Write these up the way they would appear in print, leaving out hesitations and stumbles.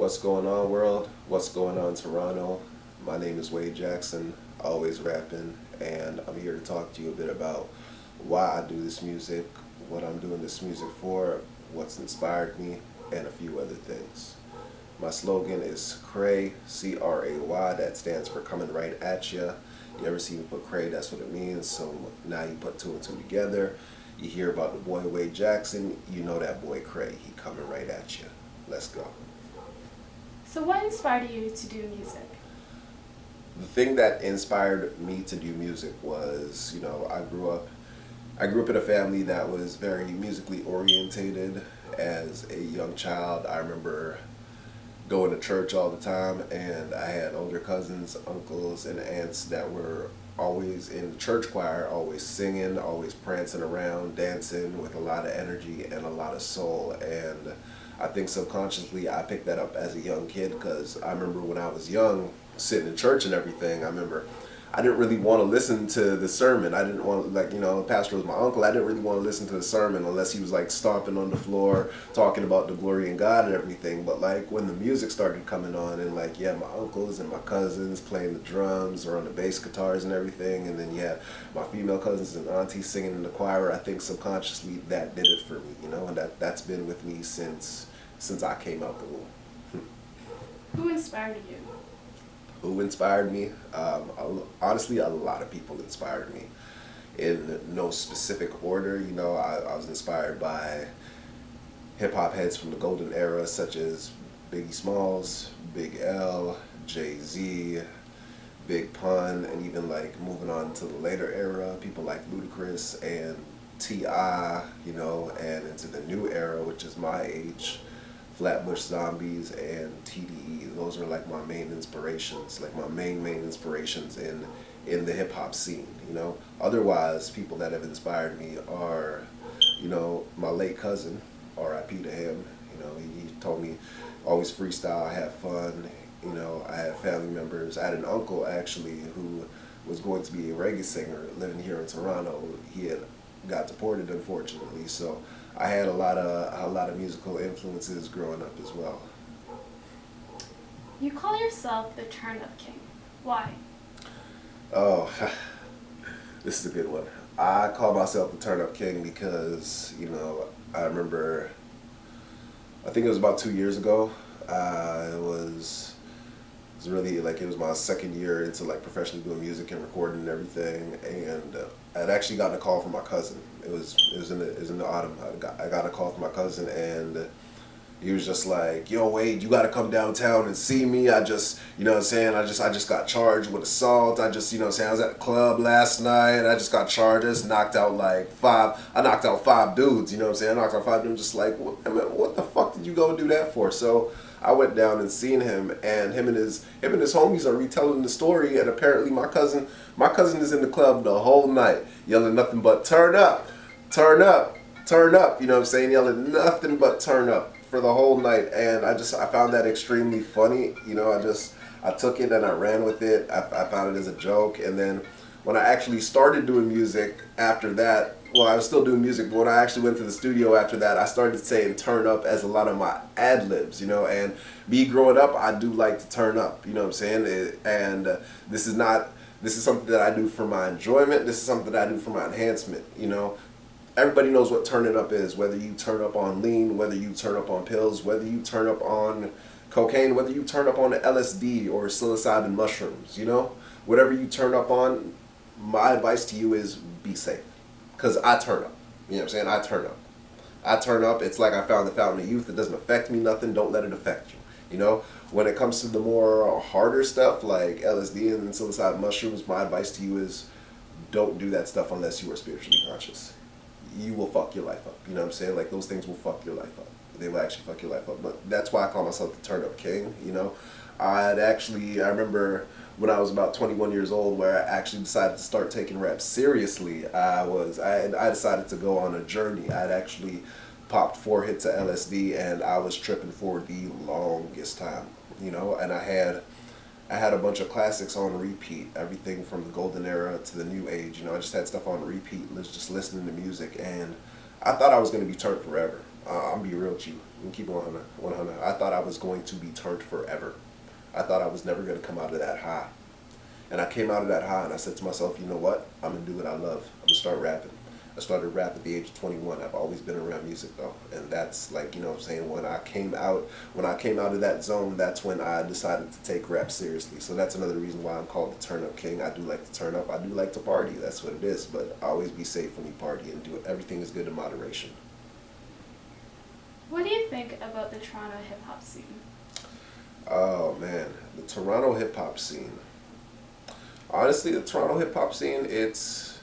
What's going on, world? What's going on, Toronto? My name is Wade Jackson, always rapping, and I'm here to talk to you a bit about why I do this music, what I'm doing this music for, what's inspired me, and a few other things. My slogan is CRAY, C-R-A-Y, that stands for coming right at ya. You ever see me put Cray, that's what it means, so now you put two and two together. You hear about the boy Wade Jackson, you know that boy Cray, he coming right at you. Let's go. So what inspired you to do music? The thing that inspired me to do music was, I grew up in a family that was very musically orientated. As a young child, I remember going to church all the time, and I had older cousins, uncles, and aunts that were always in the church choir, always singing, always prancing around, dancing with a lot of energy and a lot of soul. And I think subconsciously I picked that up as a young kid, because I remember when I was young, sitting in church and everything, I remember I didn't really want to listen to the sermon. I didn't want, the pastor was my uncle. I didn't really want to listen to the sermon unless he was like stomping on the floor, talking about the glory in God and everything. But like when the music started coming on, and my uncles and my cousins playing the drums or on the bass guitars and everything, and then you had my female cousins and aunties singing in the choir, I think subconsciously that did it for me, and that's been with me since I came out the womb. Who inspired you? Who inspired me? Honestly, a lot of people inspired me. In no specific order, I was inspired by hip hop heads from the golden era, such as Biggie Smalls, Big L, Jay-Z, Big Pun, and even like moving on to the later era, people like Ludacris and T.I., and into the new era, which is my age. Flatbush Zombies and TDE. Those are like my main inspirations, like my main inspirations in the hip hop scene. Otherwise, people that have inspired me are, my late cousin, R.I.P. to him. He told me always freestyle, have fun. I had family members. I had an uncle actually who was going to be a reggae singer living here in Toronto. He had got deported, unfortunately, so I had a lot of musical influences growing up as well. You call yourself the Turn Up King. Why? Oh, this is a good one. I call myself the Turn Up King because, I remember, I think it was about 2 years ago. It was really like, it was my second year into like professionally doing music and recording and everything, and I'd actually gotten a call from my cousin. It was in the autumn. I got a call from my cousin, and he was just like, "Yo, Wade, you got to come downtown and see me. I just, I just got charged with assault. I just, I was at the club last night, and I just got charged. I just knocked out like five. I knocked out 5 dudes. I knocked out 5 dudes. Just like, what the fuck did you go do that for?" So I went down and seen him, and him and his homies are retelling the story. And apparently, my cousin is in the club the whole night, yelling nothing but "turn up, turn up, turn up." Yelling nothing but "turn up" for the whole night. And I found that extremely funny. I took it and I ran with it. I found it as a joke. And then when I actually started doing music after that, well, I was still doing music, but when I actually went to the studio after that, I started saying "turn up" as a lot of my ad libs, and me growing up, I do like to turn up, and this is something that I do for my enjoyment. This is something that I do for my enhancement. Everybody knows what turning up is, whether you turn up on lean, whether you turn up on pills, whether you turn up on cocaine, whether you turn up on LSD or psilocybin mushrooms, whatever you turn up on, my advice to you is be safe. Because I turn up. I turn up. I turn up. It's like I found the fountain of youth. It doesn't affect me nothing. Don't let it affect you. When it comes to the more harder stuff like LSD and psilocybin mushrooms, my advice to you is don't do that stuff unless you are spiritually conscious. You will fuck your life up. Like those things will fuck your life up. They will actually fuck your life up. But that's why I call myself the Turn Up King. I remember when I was about 21 years old, where I actually decided to start taking rap seriously. I decided to go on a journey. I'd actually popped 4 hits of LSD, and I was tripping for the longest time, and I had a bunch of classics on repeat, everything from the golden era to the new age. I just had stuff on repeat, just listening to music, and I thought I was going to be turned forever. I'm be real with you. I'm keep it 100. 100. I thought I was going to be turned forever. I thought I was never going to come out of that high. And I came out of that high and I said to myself, you know what? I'm going to do what I love. I'm going to start rapping. I started rap at the age of 21. I've always been around music though. And that's like, you know what I'm saying, when I came out of that zone, that's when I decided to take rap seriously. So that's another reason why I'm called the Turn Up King. I do like to turn up. I do like to party. That's what it is. But always be safe when you party and do it. Everything is good in moderation. What do you think about the Toronto hip hop scene? Oh man, the Toronto hip hop scene. Honestly, the Toronto hip hop scene, it's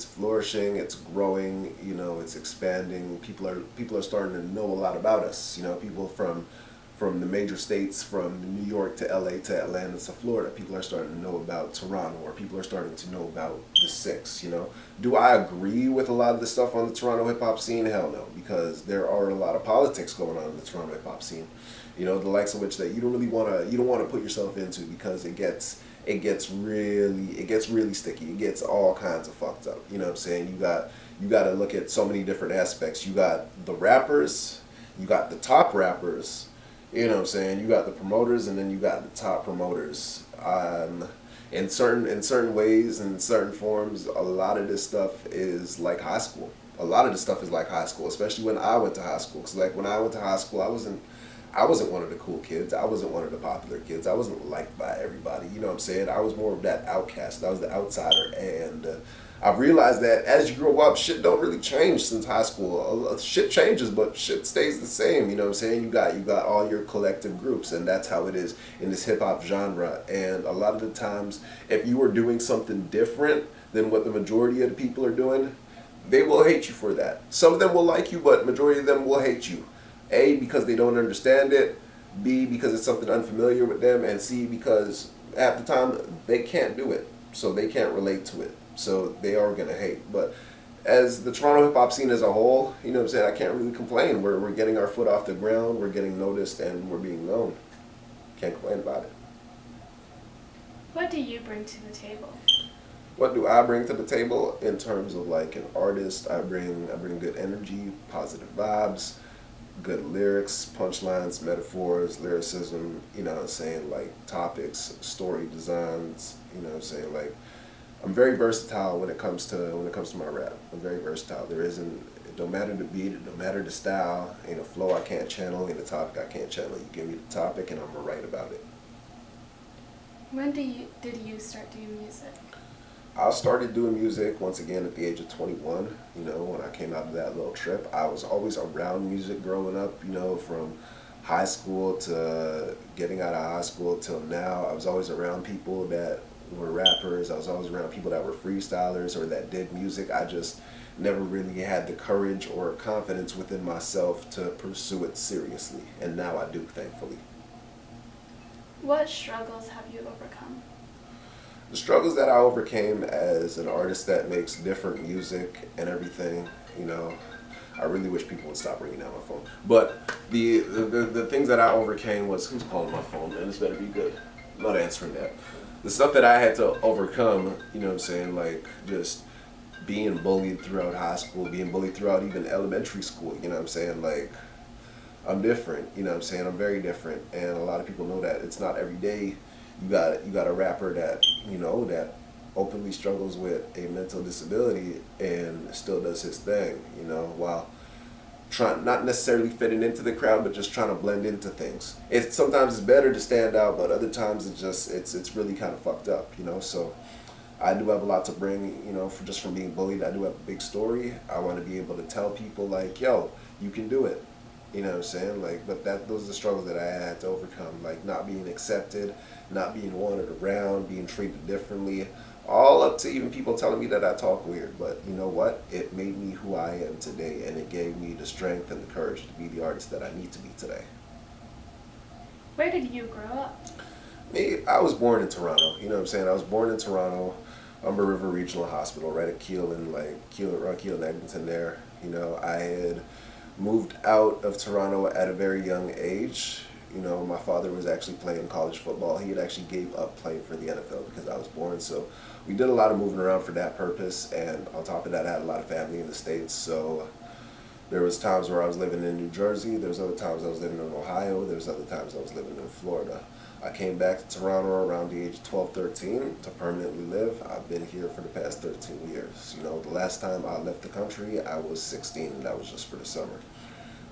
flourishing, it's growing, you know, it's expanding. People are starting to know a lot about us. You know, people from the major states, from New York to LA to Atlanta to Florida, people are starting to know about Toronto, or people are starting to know about the Six, you know. Do I agree with a lot of the stuff on the Toronto hip hop scene? Hell no, because there are a lot of politics going on in the Toronto hip hop scene. You know, the likes of which that you don't want to put yourself into, because it gets really sticky. It gets all kinds of fucked up. You know what I'm saying? You got to look at so many different aspects. You got the rappers, you got the top rappers, you know what I'm saying? You got the promoters, and then you got the top promoters. In certain ways, in certain forms, a lot of this stuff is like high school. A lot of this stuff is like high school, especially when I went to high school. Cause like when I went to high school, I wasn't one of the cool kids. I wasn't one of the popular kids. I wasn't liked by everybody. You know what I'm saying? I was more of that outcast. I was the outsider. And I've realized that as you grow up, shit don't really change since high school. Shit changes, but shit stays the same. You know what I'm saying? You got all your collective groups, and that's how it is in this hip hop genre. And a lot of the times, if you are doing something different than what the majority of the people are doing, they will hate you for that. Some of them will like you, but majority of them will hate you. A, because they don't understand it. B, because it's something unfamiliar with them. And C, because half the time they can't do it. So they can't relate to it. So they are going to hate. But as the Toronto hip hop scene as a whole, you know what I'm saying, I can't really complain. We're getting our foot off the ground. We're getting noticed, and we're being known. Can't complain about it. What do you bring to the table? What do I bring to the table in terms of like an artist? I bring good energy, positive vibes, good lyrics, punchlines, metaphors, lyricism, you know what I'm saying, like topics, story designs, you know what I'm saying, like I'm very versatile when it comes to my rap. I'm very versatile. It don't matter the beat, it don't matter the style, ain't a flow I can't channel, ain't a topic I can't channel. You give me the topic and I'm gonna write about it. When did you start doing music? I started doing music once again at the age of 21. You know, when I came out of that little trip, I was always around music growing up. You know, from high school to getting out of high school till now, I was always around people that were rappers. I was always around people that were freestylers or that did music. I just never really had the courage or confidence within myself to pursue it seriously, and now I do, thankfully. What struggles have you overcome? The struggles that I overcame as an artist that makes different music and everything, you know, I really wish people would stop ringing down my phone. But the things that I overcame was, who's calling my phone, man? This better be good. I'm not answering that. The stuff that I had to overcome, you know what I'm saying, like just being bullied throughout high school, being bullied throughout even elementary school, you know what I'm saying, like I'm different, you know what I'm saying, I'm very different, and a lot of people know that. It's not every day you got a rapper that, you know, that openly struggles with a mental disability and still does his thing, you know, while trying, not necessarily fitting into the crowd, but just trying to blend into things. Sometimes it's better to stand out, but other times it's really kind of fucked up, you know. So I do have a lot to bring, you know, just from being bullied. I do have a big story. I want to be able to tell people like, yo, you can do it. You know what I'm saying? Like, but those are the struggles that I had to overcome, like not being accepted, not being wanted around, being treated differently, all up to even people telling me that I talk weird. But you know what? It made me who I am today, and it gave me the strength and the courage to be the artist that I need to be today. Where did you grow up? Me, I was born in Toronto. You know what I'm saying? I was born in Toronto, Humber River Regional Hospital, right at Keele and around Keele and Eglinton there. You know, I had moved out of Toronto at a very young age. You know, my father was actually playing college football. He had actually gave up playing for the NFL because I was born. So we did a lot of moving around for that purpose. And on top of that, I had a lot of family in the States. So There was times where I was living in New Jersey. There was other times I was living in Ohio. There was other times I was living in Florida. I came back to Toronto around the age of 12, 13 to permanently live. I've been here for the past 13 years. You know, the last time I left the country, I was 16, and that was just for the summer.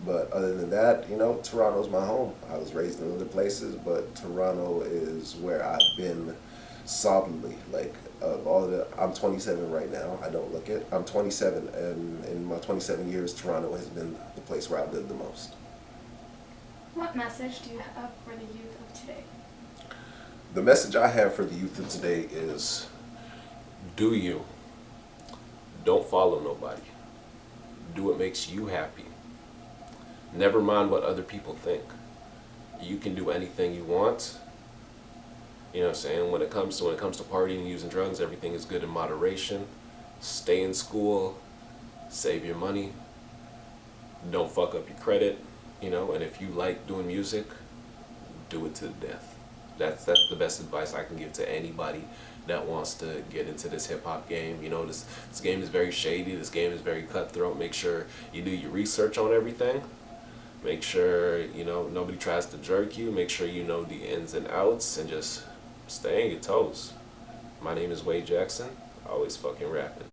But other than that, you know, Toronto's my home. I was raised in other places, but Toronto is where I've been solidly. Like, of all the, I'm 27 right now. I don't look it. I'm 27, and in my 27 years, Toronto has been the place where I've lived the most. What message do you have for the youth of today? The message I have for the youth of today is, Do you. Don't follow nobody. Do what makes you happy. Never mind what other people think. You can do anything you want. You know what I'm saying? When it comes to partying and using drugs, everything is good in moderation. Stay in school. Save your money. Don't fuck up your credit. You know, and if you like doing music, do it to the death. That's the best advice I can give to anybody that wants to get into this hip hop game. You know, this game is very shady. This game is very cutthroat. Make sure you do your research on everything. Make sure, you know, nobody tries to jerk you. Make sure you know the ins and outs, and just stay on your toes. My name is Wade Jackson. Always fucking rapping.